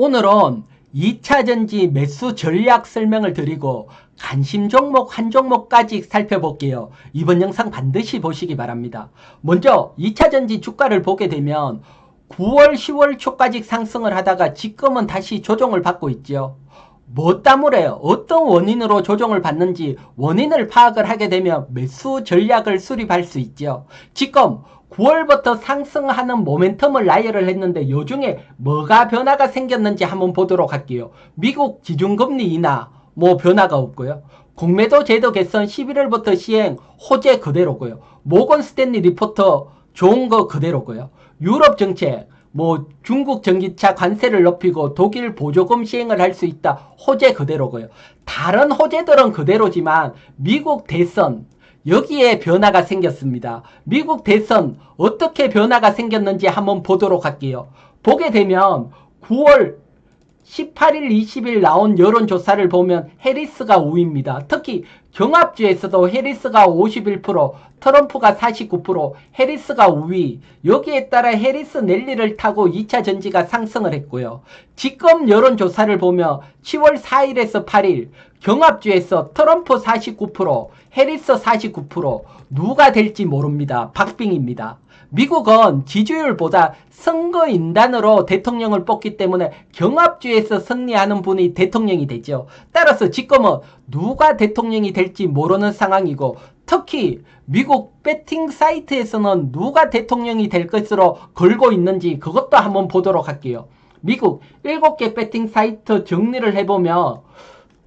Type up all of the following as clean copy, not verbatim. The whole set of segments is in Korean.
오늘은 2차전지 매수 전략 설명을 드리고 관심 종목 한 종목까지 살펴볼게요. 이번 영상 반드시 보시기 바랍니다. 먼저 2차전지 주가를 보게 되면 9월 10월 초까지 상승을 하다가 지금은 다시 조정을 받고 있죠. 뭐 때문에 어떤 원인으로 조정을 받는지 원인을 파악을 하게 되면 매수 전략을 수립할 수 있죠. 지금 9월부터 상승하는 모멘텀을 나열을 했는데 이 중에 뭐가 변화가 생겼는지 한번 보도록 할게요. 미국 기준금리 인하 뭐 변화가 없고요. 공매도 제도 개선 11월부터 시행 호재 그대로고요. 모건 스탠리 리포터 좋은 거 그대로고요. 유럽 정책 뭐 중국 전기차 관세를 높이고 독일 보조금 시행을 할 수 있다. 호재 그대로고요. 다른 호재들은 그대로지만 미국 대선 여기에 변화가 생겼습니다. 미국 대선 어떻게 변화가 생겼는지 한번 보도록 할게요. 보게 되면 9월 18일, 20일 나온 여론조사를 보면 해리스가 우위입니다. 특히 경합주에서도 해리스가 51%, 트럼프가 49%, 해리스가 우위. 여기에 따라 해리스 랠리를 타고 2차 전지가 상승을 했고요. 지금 여론조사를 보면 10월 4일에서 8일 경합주에서 트럼프 49%, 해리스 49%, 누가 될지 모릅니다. 박빙입니다. 미국은 지지율보다 선거인단으로 대통령을 뽑기 때문에 경합주에서 승리하는 분이 대통령이 되죠. 따라서 지금은 누가 대통령이 될지 모르는 상황이고, 특히 미국 배팅 사이트에서는 누가 대통령이 될 것으로 걸고 있는지 그것도 한번 보도록 할게요. 미국 7개 배팅 사이트 정리를 해보면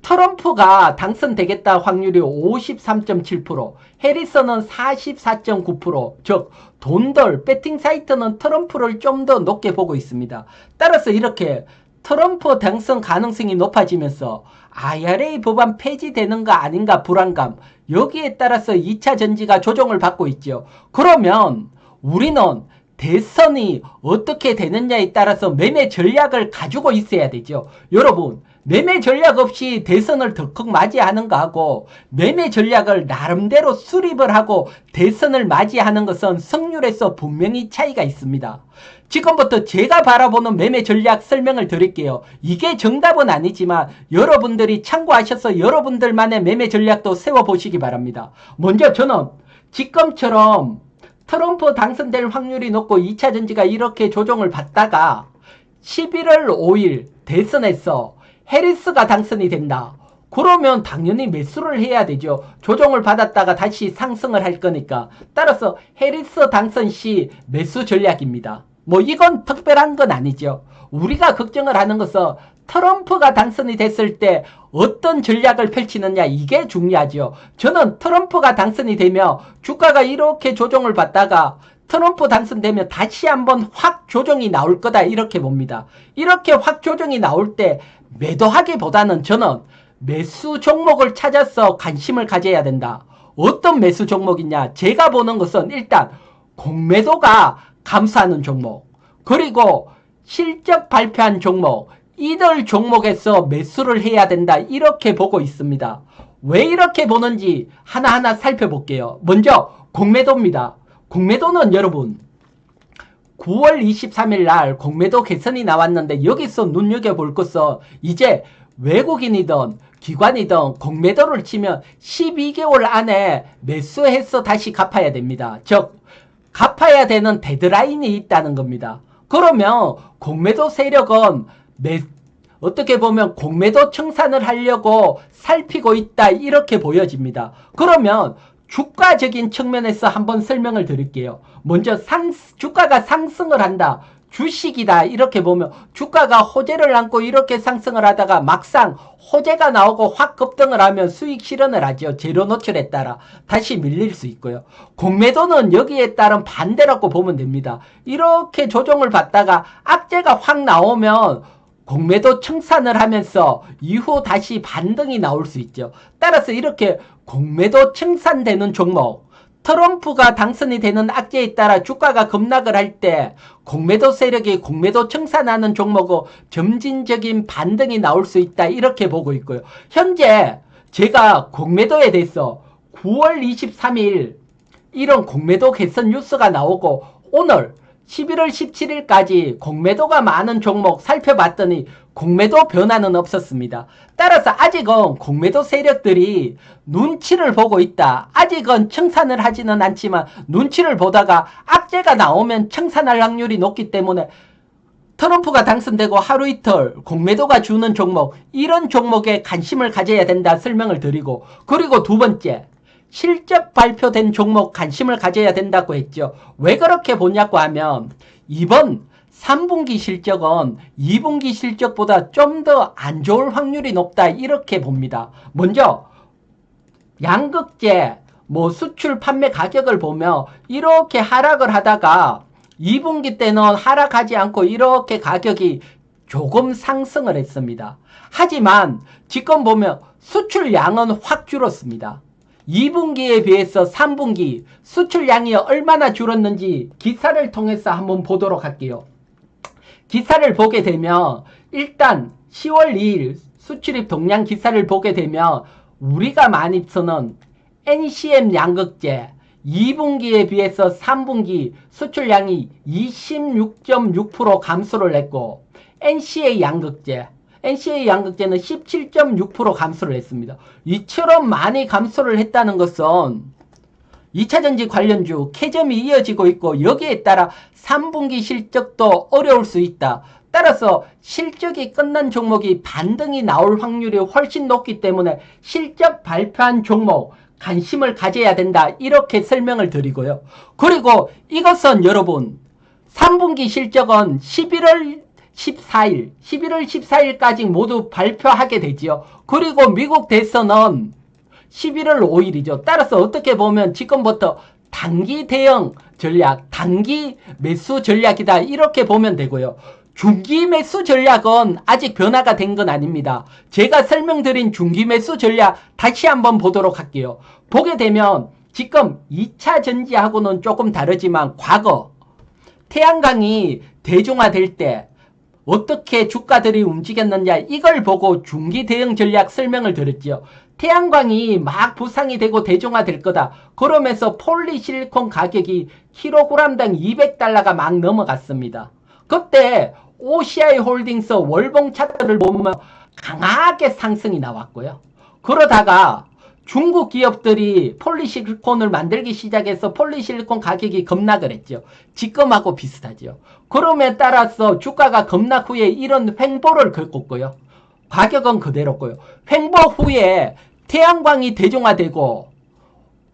트럼프가 당선되겠다 확률이 53.7%, 해리스는 44.9%, 즉 돈들 배팅 사이트는 트럼프를 좀 더 높게 보고 있습니다. 따라서 이렇게 트럼프 당선 가능성이 높아지면서 IRA 법안 폐지되는가 아닌가 불안감, 여기에 따라서 2차 전지가 조정을 받고 있죠. 그러면 우리는 대선이 어떻게 되느냐에 따라서 매매 전략을 가지고 있어야 되죠. 여러분, 매매 전략 없이 대선을 덜컥 맞이하는 거하고 매매 전략을 나름대로 수립을 하고 대선을 맞이하는 것은 승률에서 분명히 차이가 있습니다. 지금부터 제가 바라보는 매매 전략 설명을 드릴게요. 이게 정답은 아니지만 여러분들이 참고하셔서 여러분들만의 매매 전략도 세워보시기 바랍니다. 먼저 저는 지금처럼 트럼프 당선될 확률이 높고 2차 전지가 이렇게 조정을 받다가 11월 5일 대선에서 해리스가 당선이 된다. 그러면 당연히 매수를 해야 되죠. 조정을 받았다가 다시 상승을 할 거니까. 따라서 해리스 당선 시 매수 전략입니다. 뭐 이건 특별한 건 아니죠. 우리가 걱정을 하는 것은 트럼프가 당선이 됐을 때 어떤 전략을 펼치느냐, 이게 중요하죠. 저는 트럼프가 당선이 되면 주가가 이렇게 조정을 받다가 트럼프 당선되면 다시 한번 확 조정이 나올 거다, 이렇게 봅니다. 이렇게 확 조정이 나올 때 매도하기보다는 저는 매수 종목을 찾아서 관심을 가져야 된다. 어떤 매수 종목이냐, 제가 보는 것은 일단 공매도가 감소하는 종목, 그리고 실적 발표한 종목, 이들 종목에서 매수를 해야 된다, 이렇게 보고 있습니다. 왜 이렇게 보는지 하나하나 살펴볼게요. 먼저 공매도입니다. 공매도는 여러분 9월 23일 날 공매도 개선이 나왔는데 여기서 눈여겨볼 것은 이제 외국인이든 기관이든 공매도를 치면 12개월 안에 매수해서 다시 갚아야 됩니다. 즉 갚아야 되는 데드라인이 있다는 겁니다. 그러면 공매도 세력은 어떻게 보면 공매도 청산을 하려고 살피고 있다, 이렇게 보여집니다. 그러면 주가적인 측면에서 한번 설명을 드릴게요. 먼저 주가가 상승을 한다, 주식이다, 이렇게 보면 주가가 호재를 안고 이렇게 상승을 하다가 막상 호재가 나오고 확 급등을 하면 수익 실현을 하죠. 재료 노출에 따라 다시 밀릴 수 있고요. 공매도는 여기에 따른 반대라고 보면 됩니다. 이렇게 조정을 받다가 악재가 확 나오면 공매도 청산을 하면서 이후 다시 반등이 나올 수 있죠. 따라서 이렇게 공매도 청산되는 종목, 트럼프가 당선이 되는 악재에 따라 주가가 급락을 할 때 공매도 세력이 공매도 청산하는 종목으로 점진적인 반등이 나올 수 있다, 이렇게 보고 있고요. 현재 제가 공매도에 대해서 9월 23일 이런 공매도 개선 뉴스가 나오고 오늘 11월 17일까지 공매도가 많은 종목 살펴봤더니 공매도 변화는 없었습니다. 따라서 아직은 공매도 세력들이 눈치를 보고 있다. 아직은 청산을 하지는 않지만 눈치를 보다가 악재가 나오면 청산할 확률이 높기 때문에 트럼프가 당선되고 하루 이틀 공매도가 주는 종목, 이런 종목에 관심을 가져야 된다 설명을 드리고, 그리고 두 번째, 실적 발표된 종목 관심을 가져야 된다고 했죠. 왜 그렇게 보냐고 하면 이번 3분기 실적은 2분기 실적보다 좀 더 안 좋을 확률이 높다, 이렇게 봅니다. 먼저 양극재 수출 판매 가격을 보면 이렇게 하락을 하다가 2분기 때는 하락하지 않고 이렇게 가격이 조금 상승을 했습니다. 하지만 지금 보면 수출량은 확 줄었습니다. 2분기에 비해서 3분기 수출량이 얼마나 줄었는지 기사를 통해서 한번 보도록 할게요. 기사를 보게 되면 일단 10월 2일 수출입 동량 기사를 보게 되면 우리가 많이 쓰는 NCM 양극재 2분기에 비해서 3분기 수출량이 26.6% 감소를 했고, NCA 양극재는 17.6% 감소를 했습니다. 이처럼 많이 감소를 했다는 것은 2차전지 관련주 캐점이 이어지고 있고, 여기에 따라 3분기 실적도 어려울 수 있다. 따라서 실적이 끝난 종목이 반등이 나올 확률이 훨씬 높기 때문에 실적 발표한 종목 관심을 가져야 된다, 이렇게 설명을 드리고요. 그리고 이것은 여러분 3분기 실적은 11월 14일까지 모두 발표하게 되지요. 그리고 미국 대선은 11월 5일이죠. 따라서 어떻게 보면 지금부터 단기 대응 전략, 단기 매수 전략이다, 이렇게 보면 되고요. 중기 매수 전략은 아직 변화가 된 건 아닙니다. 제가 설명드린 중기 매수 전략 다시 한번 보도록 할게요. 보게 되면 지금 2차 전지하고는 조금 다르지만 과거 태양광이 대중화될 때 어떻게 주가들이 움직였느냐, 이걸 보고 중기 대응 전략 설명을 드렸죠. 태양광이 막 부상이 되고 대중화될 거다. 그러면서 폴리실리콘 가격이 킬로그램당 200달러가 막 넘어갔습니다. 그때 OCI 홀딩스 월봉 차트를 보면 강하게 상승이 나왔고요. 그러다가 중국 기업들이 폴리실리콘을 만들기 시작해서 폴리실리콘 가격이 급락을 했죠. 지금하고 비슷하죠. 그럼에 따라서 주가가 급락 후에 이런 횡보를 겪었고요. 가격은 그대로고요. 횡보 후에 태양광이 대중화되고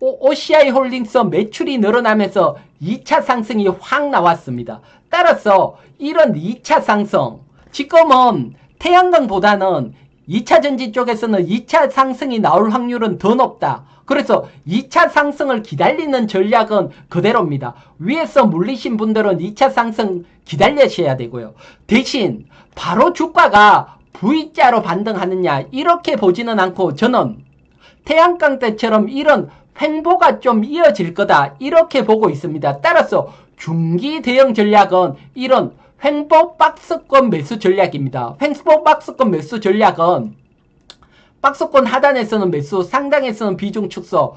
OCI 홀딩스 매출이 늘어나면서 2차 상승이 확 나왔습니다. 따라서 이런 2차 상승, 지금은 태양광보다는 2차 전지 쪽에서는 2차 상승이 나올 확률은 더 높다. 그래서 2차 상승을 기다리는 전략은 그대로입니다. 위에서 물리신 분들은 2차 상승 기다리셔야 되고요. 대신 바로 주가가 V자로 반등하느냐, 이렇게 보지는 않고 저는 태양광 때처럼 이런 횡보가 좀 이어질 거다, 이렇게 보고 있습니다. 따라서 중기 대응 전략은 이런 횡보 박스권 매수 전략입니다. 횡보 박스권 매수 전략은 박스권 하단에서는 매수, 상단에서는 비중 축소,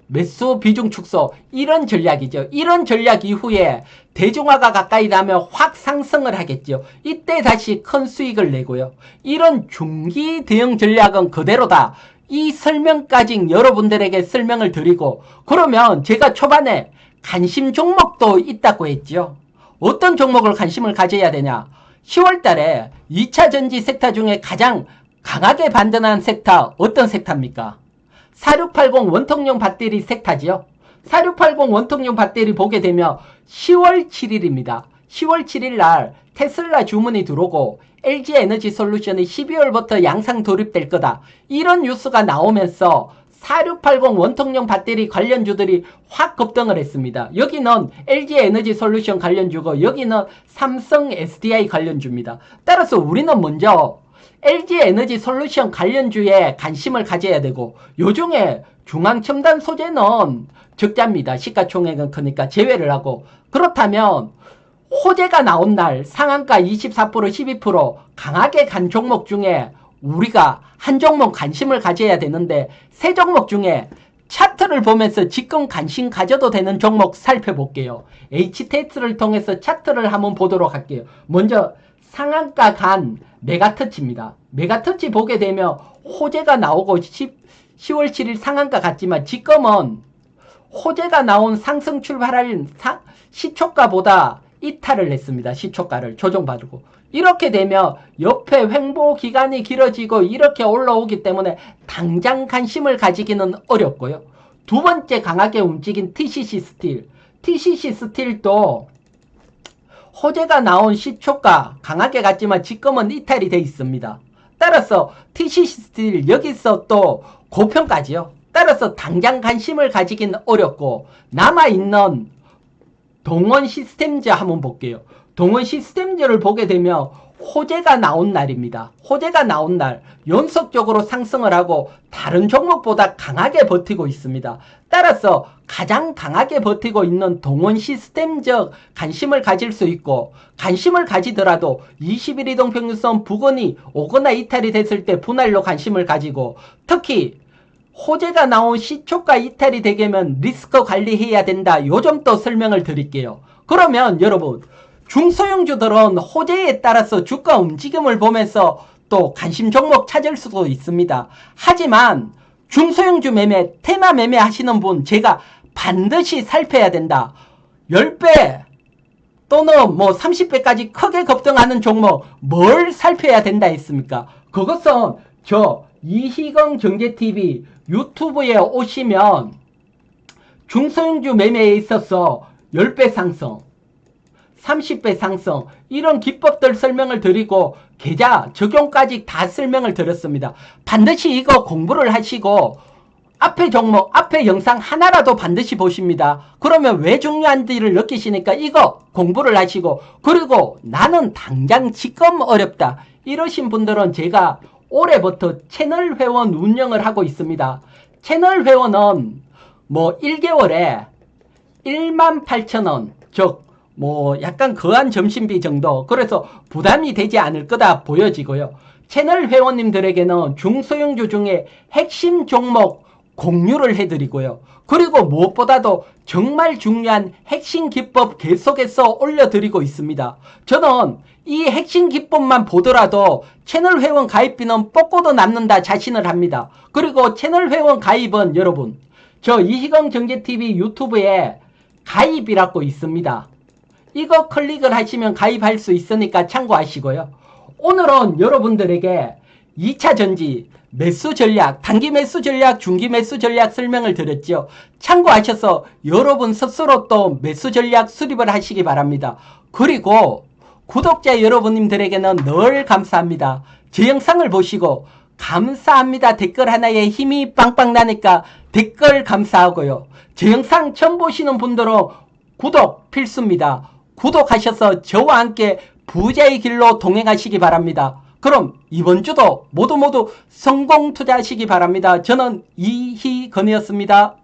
매수 비중 축소, 이런 전략이죠. 이런 전략 이후에 대중화가 가까이 나면 확 상승을 하겠죠. 이때 다시 큰 수익을 내고요. 이런 중기 대응 전략은 그대로다. 이 설명까지 여러분들에게 설명을 드리고, 그러면 제가 초반에 관심 종목도 있다고 했죠. 어떤 종목을 관심을 가져야 되냐? 10월 달에 2차 전지 섹터 중에 가장 강하게 반등한 섹터, 어떤 섹터입니까? 4680 원통용 배터리 섹터지요. 4680 원통용 배터리 보게 되면 10월 7일입니다. 10월 7일 날 테슬라 주문이 들어오고 LG 에너지 솔루션이 12월부터 양상 돌입될 거다, 이런 뉴스가 나오면서 4680 원통용 배터리 관련주들이 확 급등을 했습니다. 여기는 LG 에너지 솔루션 관련주고 여기는 삼성 SDI 관련주입니다. 따라서 우리는 먼저 LG 에너지 솔루션 관련주에 관심을 가져야 되고, 요중에 중앙첨단 소재는 적자입니다. 시가총액은 크니까 제외를 하고, 그렇다면 호재가 나온 날 상한가 24%, 12% 강하게 간 종목 중에 우리가 한 종목 관심을 가져야 되는데, 세 종목 중에 차트를 보면서 지금 관심 가져도 되는 종목 살펴볼게요. HTS를 통해서 차트를 한번 보도록 할게요. 먼저 상한가 간 메가터치입니다. 메가터치 보게 되면 호재가 나오고 10월 7일 상한가 갔지만 지금은 호재가 나온 상승 출발할 시초가보다 이탈을 했습니다. 시초가를 조정받고 이렇게 되면 옆에 횡보 기간이 길어지고 이렇게 올라오기 때문에 당장 관심을 가지기는 어렵고요. 두 번째 강하게 움직인 TCC 스틸. TCC 스틸도 호재가 나온 시초가 강하게 갔지만 지금은 이탈이 돼 있습니다. 따라서 TCC 스틸 여기서 또 고평가지요. 따라서 당장 관심을 가지기는 어렵고 남아있는 동원 시스템즈 한번 볼게요. 동원 시스템즈를 보게 되면 호재가 나온 날입니다. 호재가 나온 날 연속적으로 상승을 하고 다른 종목보다 강하게 버티고 있습니다. 따라서 가장 강하게 버티고 있는 동원 시스템즈 관심을 가질 수 있고 관심을 가지더라도 21 이동평균선 부근이 오거나 이탈이 됐을 때 분할로 관심을 가지고 특히 호재가 나온 시초가 이탈이 되면 리스크 관리해야 된다. 요 점도 설명을 드릴게요. 그러면 여러분 중소형주들은 호재에 따라서 주가 움직임을 보면서 또 관심 종목 찾을 수도 있습니다. 하지만 중소형주 매매, 테마 매매 하시는 분 제가 반드시 살펴야 된다. 10배 또는 뭐 30배까지 크게 급등하는 종목 뭘 살펴야 된다 했습니까? 그것은 저 이희경 경제TV 유튜브에 오시면 중소형주 매매에 있어서 10배 상승 30배 상승 이런 기법들 설명을 드리고 계좌 적용까지 다 설명을 드렸습니다. 반드시 이거 공부를 하시고 앞에 종목 앞에 영상 하나라도 반드시 보십니다. 그러면 왜 중요한지를 느끼시니까 이거 공부를 하시고 그리고 나는 당장 지금 어렵다 이러신 분들은 제가 올해부터 채널 회원 운영을 하고 있습니다. 채널 회원은 뭐 1개월에 18,000원 즉 뭐 약간 거한 점심비 정도 그래서 부담이 되지 않을 거다 보여지고요. 채널 회원님들에게는 중소형주 중에 핵심 종목 공유를 해드리고요. 그리고 무엇보다도 정말 중요한 핵심 기법 계속해서 올려드리고 있습니다. 저는 이 핵심 기법만 보더라도 채널 회원 가입비는 뽑고도 남는다 자신을 합니다. 그리고 채널 회원 가입은 여러분 저 이희경 경제TV 유튜브에 가입이라고 있습니다. 이거 클릭을 하시면 가입할 수 있으니까 참고하시고요. 오늘은 여러분들에게 2차 전지 매수 전략, 단기 매수 전략, 중기 매수 전략 설명을 드렸죠. 참고하셔서 여러분 스스로 또 매수 전략 수립을 하시기 바랍니다. 그리고 구독자 여러분님들에게는 늘 감사합니다. 제 영상을 보시고 감사합니다 댓글 하나에 힘이 빵빵 나니까 댓글 감사하고요. 제 영상 처음 보시는 분들은 구독 필수입니다. 구독하셔서 저와 함께 부자의 길로 동행하시기 바랍니다. 그럼 이번 주도 모두 성공 투자하시기 바랍니다. 저는 이희건이었습니다.